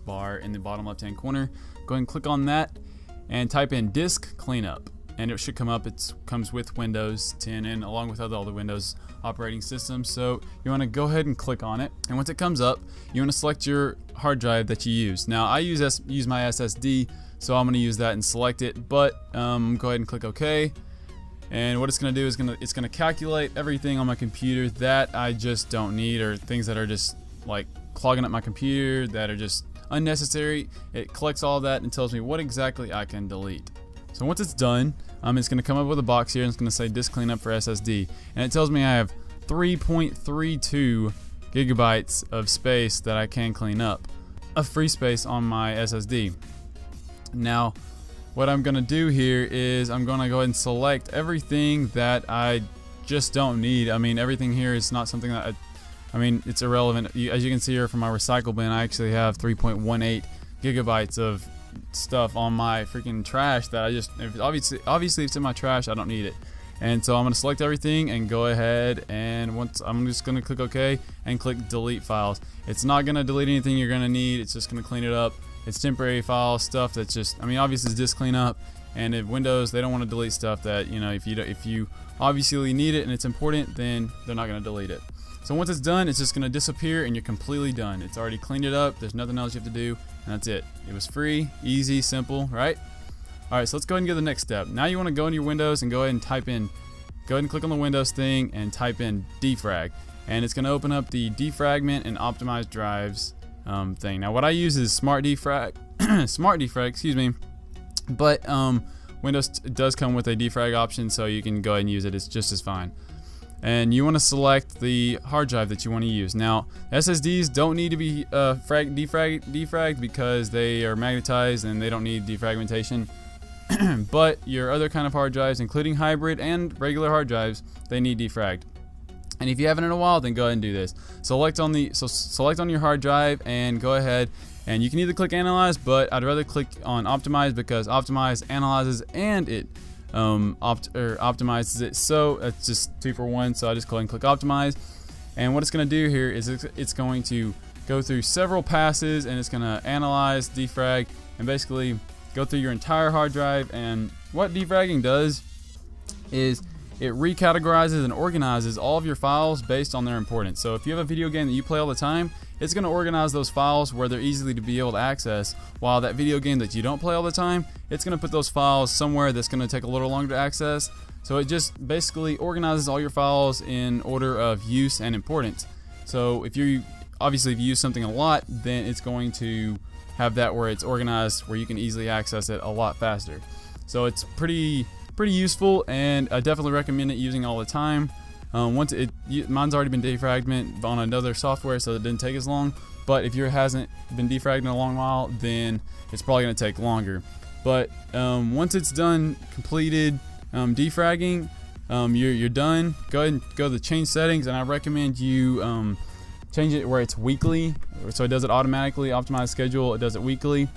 bar in the bottom left hand corner. Go ahead and click on that and type in disk cleanup, and it should come up. It comes with Windows 10 and along with all the Windows operating systems. So you want to go ahead and click on it, and once it comes up, you want to select your hard drive that you use. Now I use my SSD, so I'm going to use that and select it, but go ahead and click OK. And what it's going to do is it's going to calculate everything on my computer that I just don't need, or things that are just like clogging up my computer that are just unnecessary. It collects all that and tells me what exactly I can delete. So once it's done, it's going to come up with a box here and it's going to say disk cleanup for SSD, and it tells me I have 3.32 gigabytes of space that I can clean up of free space on my SSD. Now what I'm going to do here is I'm going to go ahead and select everything that I just don't need. I mean, everything here is not something that it's irrelevant. As you can see here from my recycle bin, I actually have 3.18 gigabytes of stuff on my freaking trash that I just, obviously if it's in my trash, I don't need it. And so I'm going to select everything and go ahead, and I'm just going to click OK and click delete files. It's not going to delete anything you're going to need. It's just going to clean it up. It's temporary file stuff that's just, obviously it's disk cleanup, and if Windows, they don't want to delete stuff that, if you obviously need it and it's important, then they're not going to delete it. So once it's done, it's just going to disappear and you're completely done. It's already cleaned it up. There's nothing else you have to do, and that's it. It was free, easy, simple, right? Alright, so let's go ahead and go to the next step. Now you want to go into your Windows and go ahead and go ahead and click on the Windows thing and type in defrag. And it's going to open up the defragment and optimized drives thing. Now what I use is Smart Defrag, excuse me. But Windows does come with a defrag option, so you can go ahead and use it. It's just as fine. And you want to select the hard drive that you want to use. Now SSDs don't need to be defragged because they are magnetized and they don't need defragmentation. But your other kind of hard drives, including hybrid and regular hard drives, they need defragged. And if you haven't in a while, then go ahead and do this. Select on your hard drive and go ahead, and you can either click analyze, but I'd rather click on optimize because optimize analyzes and it optimizes it. So it's just 2 for 1. So I just go ahead and click optimize, and what it's going to do here is it's going to go through several passes, and it's going to analyze, defrag, and basically go through your entire hard drive. And what defragging does is it recategorizes and organizes all of your files based on their importance. So if you have a video game that you play all the time, it's going to organize those files where they're easily to be able to access, while that video game that you don't play all the time, it's going to put those files somewhere that's going to take a little longer to access. So it just basically organizes all your files in order of use and importance. So if you use something a lot, then it's going to have that where it's organized where you can easily access it a lot faster. So it's pretty useful, and I definitely recommend it using all the time. Mine's already been defragmented on another software, so it didn't take as long. But if yours hasn't been defragged in a long while, then it's probably going to take longer. But once it's done, completed defragging, you're done. Go ahead and go to the change settings, and I recommend you change it where it's weekly, so it does it automatically. Optimize schedule, it does it weekly,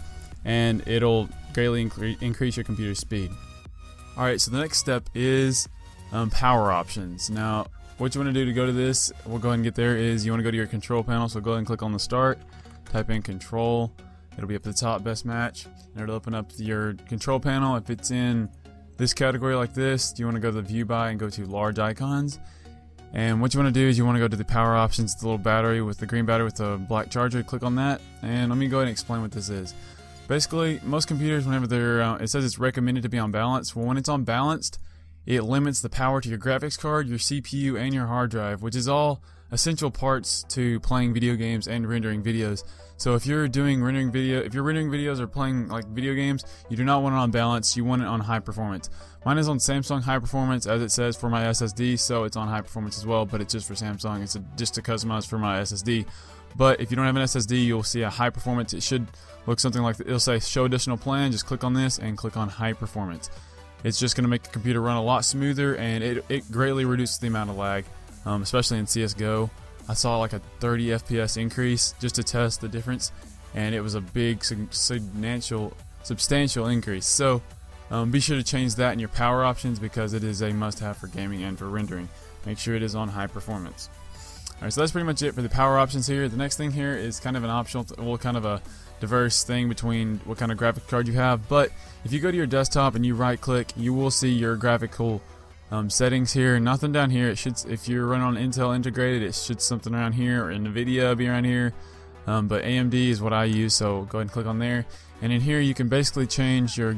and it'll greatly increase your computer's speed. Alright, so the next step is power options. Now what you want to do to go to this, we'll go ahead and get there, is you want to go to your control panel. So go ahead and click on the start, type in control, it'll be up at the top, best match, and it'll open up your control panel. If it's in this category like this, you want to go to the view by and go to large icons. And what you want to do is you want to go to the power options, the little battery with the green battery with the black charger. Click on that, and let me go ahead and explain what this is. Basically, most computers, whenever they're it says it's recommended to be on balance. Well, when it's on balanced, it limits the power to your graphics card, your CPU, and your hard drive, which is all essential parts to playing video games and rendering videos. So if you're rendering videos or playing like video games, you do not want it on balance. You want it on high performance. Mine is on Samsung high performance, as it says for my SSD, so it's on high performance as well, but it's just for Samsung. It's just to customize for my SSD. But if you don't have an SSD, you'll see a high performance. It should look something like it'll say show additional plan. Just click on this and click on high performance. It's just going to make the computer run a lot smoother, and it greatly reduces the amount of lag, especially in CSGO. I saw like a 30 FPS increase just to test the difference, and it was a big substantial increase. So be sure to change that in your power options because it is a must-have for gaming and for rendering. Make sure it is on high performance. Alright, so that's pretty much it for the power options here. The next thing here is kind of an optional, kind of a diverse thing between what kind of graphic card you have. But if you go to your desktop and you right click, you will see your graphical settings here. Nothing down here. It should, if you're running on Intel integrated, it should something around here, or NVIDIA be around here. But AMD is what I use, so go ahead and click on there. And in here you can basically change your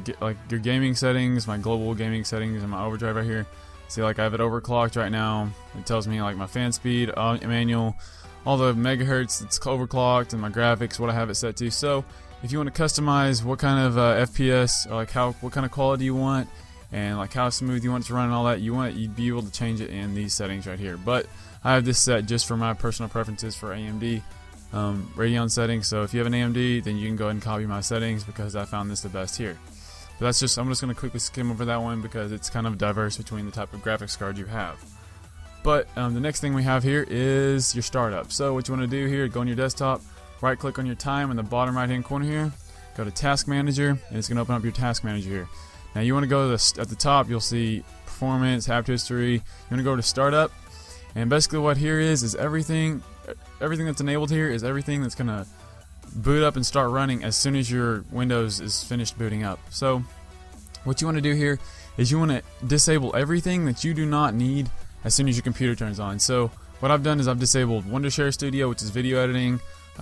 gaming settings, my global gaming settings, and my overdrive right here. See, like I have it overclocked right now. It tells me like my fan speed, manual, all the megahertz it's overclocked, and my graphics, what I have it set to. So if you want to customize what kind of FPS, or like what kind of quality you want, and like how smooth you want it to run and all that, you'd be able to change it in these settings right here. But I have this set just for my personal preferences for AMD Radeon settings. So if you have an AMD, then you can go ahead and copy my settings, because I found this the best here. But that's just, I'm just going to quickly skim over that one because it's kind of diverse between the type of graphics card you have. But the next thing we have here is your startup. So what you want to do here, go on your desktop, right click on your time in the bottom right hand corner here, go to Task Manager, and it's going to open up your Task Manager here. Now you want to go to at the top, you'll see Performance, App History. You want to go to Startup, and basically what here is everything that's enabled here is everything that's going to boot up and start running as soon as your Windows is finished booting up. So what you want to do here is you want to disable everything that you do not need as soon as your computer turns on. So what I've done is I've disabled Wondershare Studio, which is video editing,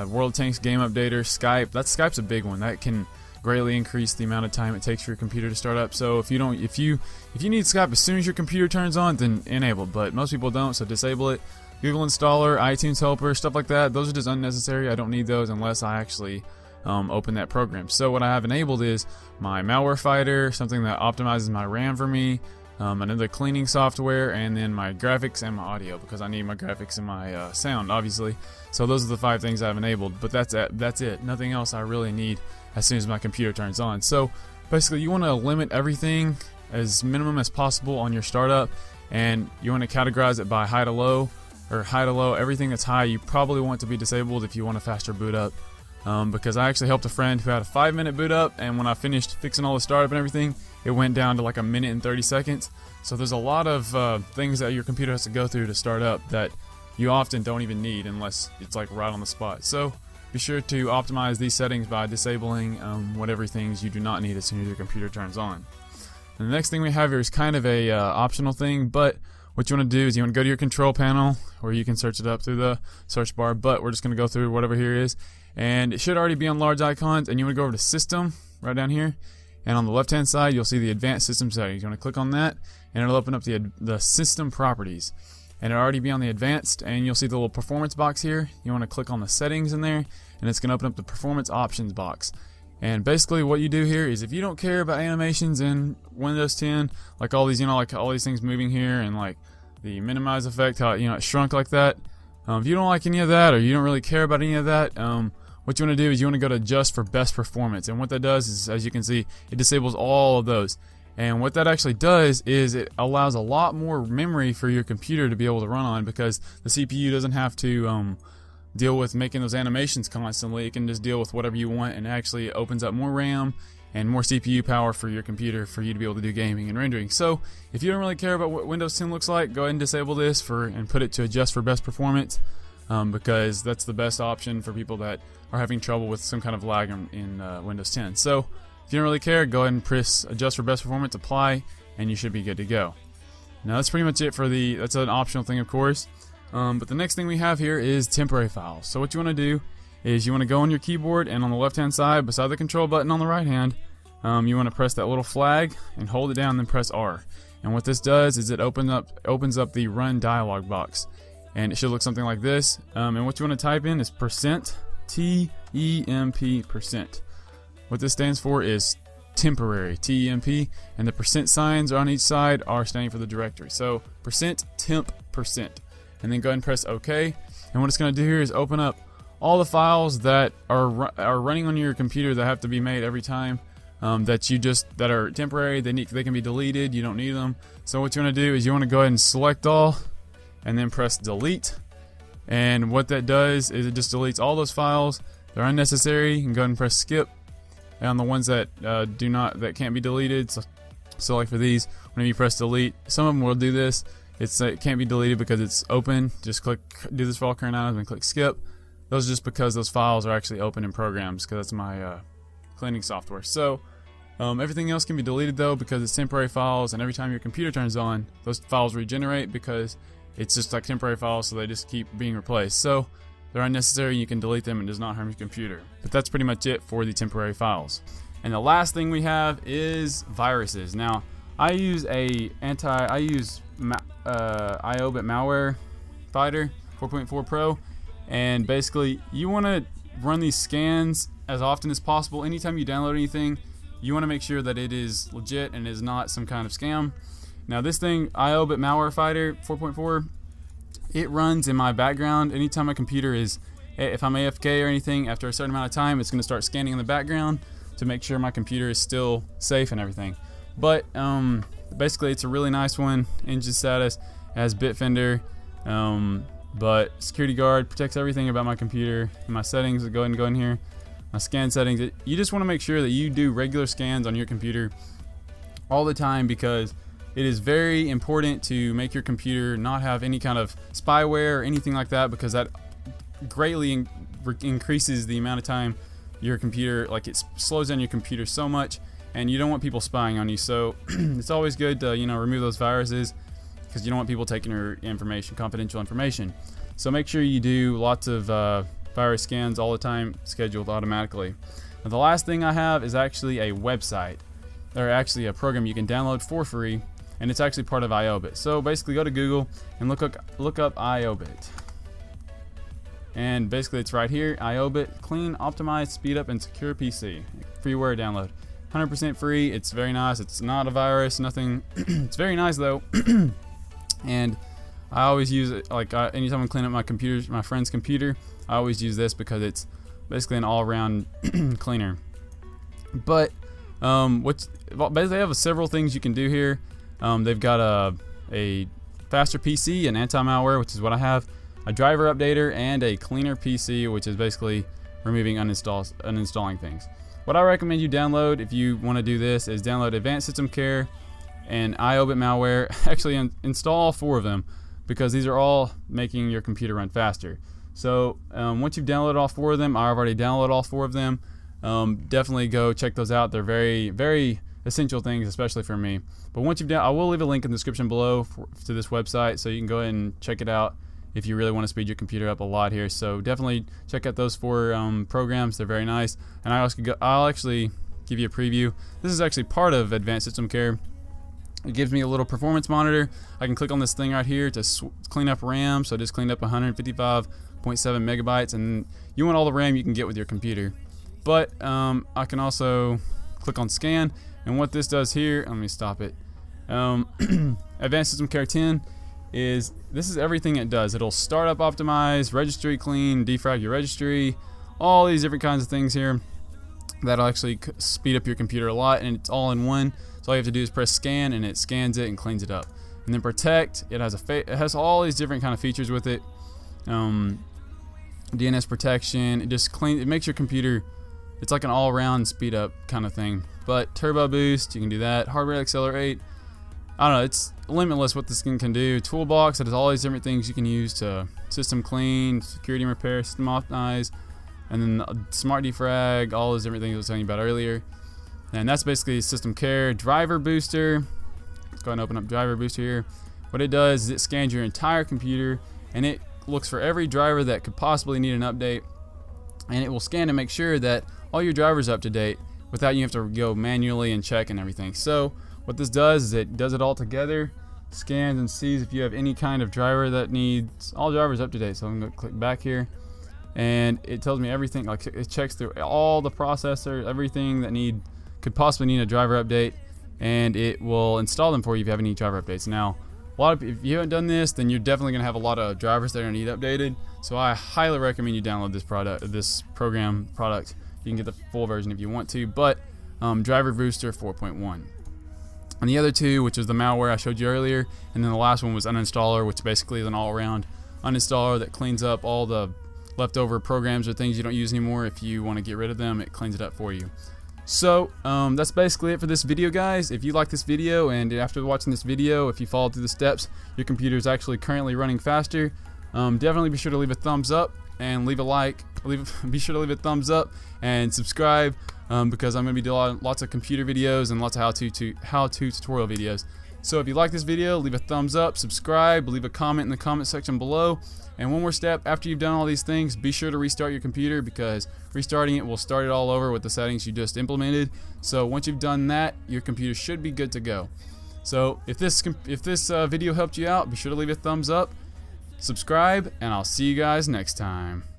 World Tanks Game Updater, Skype. Skype's a big one. That can greatly increase the amount of time it takes for your computer to start up. So if you need Skype as soon as your computer turns on, then enable it. But most people don't, so disable it. Google Installer, iTunes Helper, stuff like that, those are just unnecessary. I don't need those unless I actually open that program. So what I have enabled is my Malware Fighter, something that optimizes my RAM for me, another cleaning software, and then my graphics and my audio, because I need my graphics and my sound, obviously. So those are the 5 things I've enabled, but that's it. Nothing else I really need as soon as my computer turns on. So basically you want to limit everything as minimum as possible on your startup, and you want to categorize it by high to low, or high to low. Everything that's high you probably want to be disabled if you want a faster boot up, because I actually helped a friend who had a 5-minute boot up, and when I finished fixing all the startup and everything, it went down to like 1 minute and 30 seconds. So there's a lot of things that your computer has to go through to start up that you often don't even need unless it's like right on the spot. So be sure to optimize these settings by disabling whatever things you do not need as soon as your computer turns on. And the next thing we have here is kind of a optional thing, but what you want to do is you want to go to your control panel, or you can search it up through the search bar, but we're just going to go through whatever here is, and it should already be on large icons, and you want to go over to System right down here, and on the left hand side you'll see the Advanced System Settings. You want to click on that, and it'll open up the System Properties, and it'll already be on the Advanced, and you'll see the little Performance box here. You want to click on the Settings in there, and it's going to open up the Performance Options box. And basically what you do here is, if you don't care about animations in Windows 10, like all these, like all these things moving here, and like the minimize effect, how it shrunk like that, if you don't like any of that, or you don't really care about any of that, what you want to do is you want to go to Adjust for Best Performance. And what that does is, as you can see, it disables all of those. And what that actually does is it allows a lot more memory for your computer to be able to run on, because the CPU doesn't have to deal with making those animations constantly. It can just deal with whatever you want, and actually it opens up more RAM and more CPU power for your computer for you to be able to do gaming and rendering. So if you don't really care about what Windows 10 looks like, go ahead and disable this and put it to Adjust for Best Performance, because that's the best option for people that are having trouble with some kind of lag in Windows 10. So if you don't really care, go ahead and press Adjust for Best Performance, Apply, and you should be good to go. Now that's pretty much it for that's an optional thing, of course. But the next thing we have here is temporary files. So what you want to do is you want to go on your keyboard, and on the left hand side beside the control button on the right hand, you want to press that little flag and hold it down, then press R. And what this does is it opens up the Run dialog box, and it should look something like this. And what you want to type in is %TEMP%. What this stands for is temporary, TEMP, and the percent signs on each side are standing for the directory. So %temp%. And then go ahead and press OK. And what it's going to do here is open up all the files that are running on your computer that have to be made every time, that are temporary. They can be deleted. You don't need them. So what you want to do is you want to go ahead and select all, and then press delete. And what that does is it just deletes all those files. They're unnecessary. You can go ahead and press skip. And on the ones that that can't be deleted, so like for these, whenever you press delete, some of them will do this. It can't be deleted because it's open. Just do this for all current items and click skip. Those are just because those files are actually open in programs, because that's my cleaning software. So everything else can be deleted though, because it's temporary files, and every time your computer turns on, those files regenerate because it's just like temporary files, so they just keep being replaced. So they're unnecessary, you can delete them and it does not harm your computer. But that's pretty much it for the temporary files. And the last thing we have is viruses. Now, I use iObit Malware Fighter 4.4 Pro, and basically you want to run these scans as often as possible. Anytime you download anything, you want to make sure that it is legit and is not some kind of scam. Now this thing, iObit Malware Fighter 4.4, it runs in my background. Anytime my computer is, if I'm AFK or anything, after a certain amount of time, it's going to start scanning in the background to make sure my computer is still safe and everything. But basically it's a really nice one. Engine status, it has Bitfender, but Security Guard protects everything about my computer. My settings, go ahead and go in here. My scan settings, you just want to make sure that you do regular scans on your computer all the time, because it is very important to make your computer not have any kind of spyware or anything like that, because that greatly increases the amount of time your computer, like it slows down your computer so much, and you don't want people spying on you. So it's always good to, you know, remove those viruses, because you don't want people taking your information, confidential information. So make sure you do lots of virus scans all the time, scheduled automatically. Now, the last thing I have is actually a website, or actually a program you can download for free, and it's actually part of iObit. So basically go to Google and look up iObit. And basically it's right here, iObit, clean, optimized, speed up, and secure PC. Freeware download. 100% free, it's very nice, it's not a virus, nothing. It's very nice though. And I always use it, like anytime I'm cleaning up my friend's computer, I always use this because it's basically an all-around cleaner. But basically they have several things you can do here. They've got a faster PC, an anti-malware, which is what I have, a driver updater, and a cleaner PC, which is basically removing uninstalling things. What I recommend you download if you want to do this is download Advanced System Care and iObit Malware. Actually install all 4 of them, because these are all making your computer run faster. So once you've downloaded all 4 of them, I've already downloaded all 4 of them. Definitely go check those out. They're very, very essential things, especially for me. But once you've I will leave a link in the description below to this website, so you can go ahead and check it out if you really want to speed your computer up a lot here. So definitely check out those 4 programs. They're very nice. And I'll actually give you a preview. This is actually part of Advanced System Care. It gives me a little performance monitor. I can click on this thing right here to clean up RAM. So I just cleaned up 155.7 megabytes, and you want all the RAM you can get with your computer. But I can also click on scan, and what this does here, let me stop it. Advanced System Care 10 this is everything it does. It'll start up, optimize, registry clean, defrag your registry, all these different kinds of things here that'll actually speed up your computer a lot, and it's all in one. So all you have to do is press scan, and it scans it and cleans it up. And then protect, it has all these different kind of features with it. DNS protection, it makes your computer, it's like an all-around speed up kind of thing. But turbo boost, you can do that. Hardware accelerate, I don't know, it's limitless what this thing can do. Toolbox, that has all these different things you can use to system clean, security and repair, system optimize, and then smart defrag, all those different things I was telling you about earlier. And that's basically system care. Driver booster, let's go ahead and open up driver booster here. What it does is it scans your entire computer, and it looks for every driver that could possibly need an update, and it will scan to make sure that all your drivers are up to date without you have to go manually and check and everything. So what this does is it does it all together, scans and sees if you have any kind of driver that needs all drivers up to date. So I'm going to click back here, and it tells me everything. Like, it checks through all the processors, everything that could possibly need a driver update, and it will install them for you if you have any driver updates. Now, if you haven't done this, then you're definitely going to have a lot of drivers that are going to need updated. So I highly recommend you download this program product. You can get the full version if you want to, but Driver Booster 4.1. And the other 2, which was the malware I showed you earlier, and then the last one was Uninstaller, which basically is an all-around uninstaller that cleans up all the leftover programs or things you don't use anymore. If you want to get rid of them, it cleans it up for you. So that's basically it for this video, guys. If you like this video, and after watching this video, if you follow through the steps, your computer is actually currently running faster, definitely be sure to leave a thumbs up. and leave a like. Be sure to leave a thumbs up and subscribe because I'm going to be doing lots of computer videos and lots of how-to tutorial videos. So if you like this video, leave a thumbs up, subscribe, leave a comment in the comment section below. And one more step, after you've done all these things, be sure to restart your computer, because restarting it will start it all over with the settings you just implemented. So once you've done that, your computer should be good to go. So if this video helped you out, be sure to leave a thumbs up, subscribe, and I'll see you guys next time.